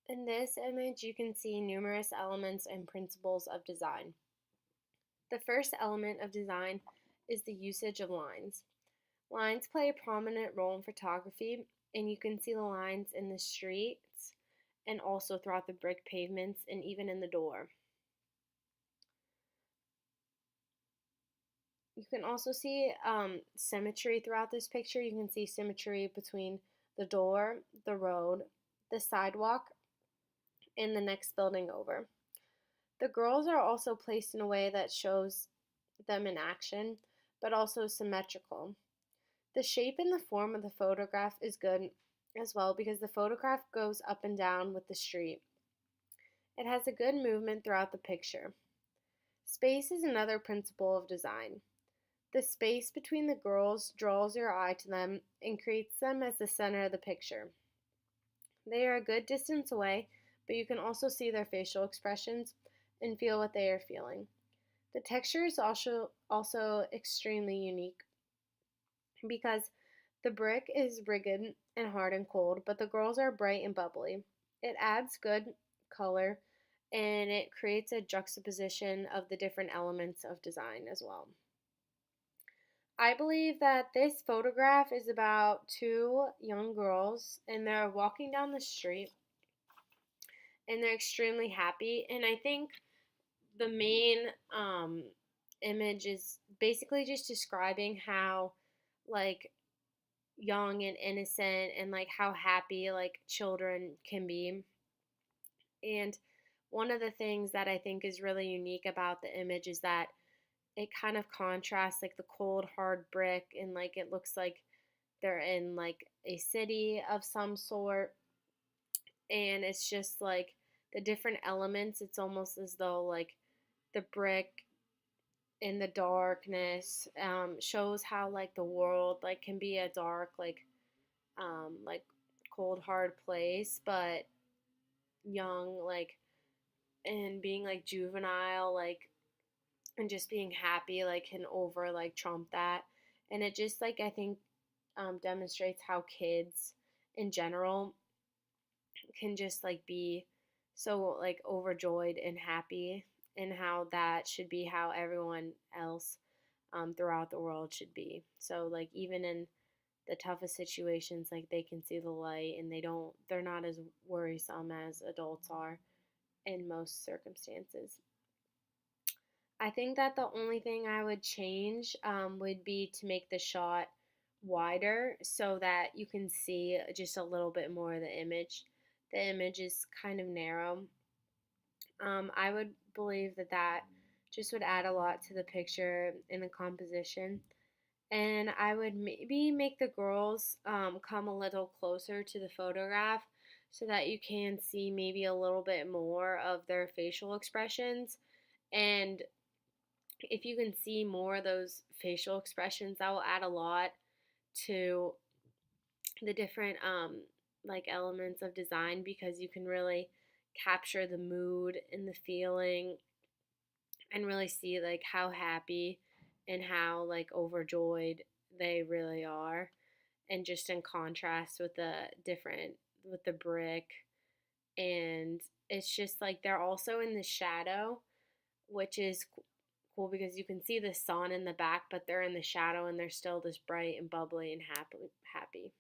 In this image, you can see numerous elements and principles of design. The first element of design is the usage of lines. Lines play a prominent role in photography, and you can see the lines in the streets and also throughout the brick pavements and even in the door. You can also see symmetry throughout this picture. You can see symmetry between the door, the road, the sidewalk, and the next building over. The girls are also placed in a way that shows them in action, but also symmetrical. The shape and the form of the photograph is good as well because the photograph goes up and down with the street. It has a good movement throughout the picture. Space is another principle of design. The space between the girls draws your eye to them and creates them as the center of the picture. They are a good distance away, but you can also see their facial expressions and feel what they are feeling. The texture is also extremely unique because the brick is rigid and hard and cold, but the girls are bright and bubbly. It adds good color and it creates a juxtaposition of the different elements of design as well. I believe that this photograph is about two young girls and they're walking down the street and they're extremely happy. And I think the main image is basically just describing how like young and innocent and like how happy like children can be. And one of the things that I think is really unique about the image is that it kind of contrasts like the cold hard brick and like it looks like they're in like a city of some sort, and it's just like the different elements, it's almost as though like the brick in the darkness shows how like the world like can be a dark like cold hard place, but young like and being like juvenile like and just being happy like can over like trump that. And it just like I think demonstrates how kids in general can just like be so like overjoyed and happy, and how that should be how everyone else throughout the world should be. So like even in the toughest situations, like they can see the light and they're not as worrisome as adults are in most circumstances. I think that the only thing I would change would be to make the shot wider so that you can see just a little bit more of the image. The image is kind of narrow. I would believe that that just would add a lot to the picture and the composition. And I would maybe make the girls come a little closer to the photograph so that you can see maybe a little bit more of their facial expressions. And if you can see more of those facial expressions, that will add a lot to the different like elements of design, because you can really capture the mood and the feeling and really see like how happy and how like overjoyed they really are, and just in contrast with the different with the brick. And it's just like they're also in the shadow, which is cool because you can see the sun in the back, but they're in the shadow and they're still this bright and bubbly and happy.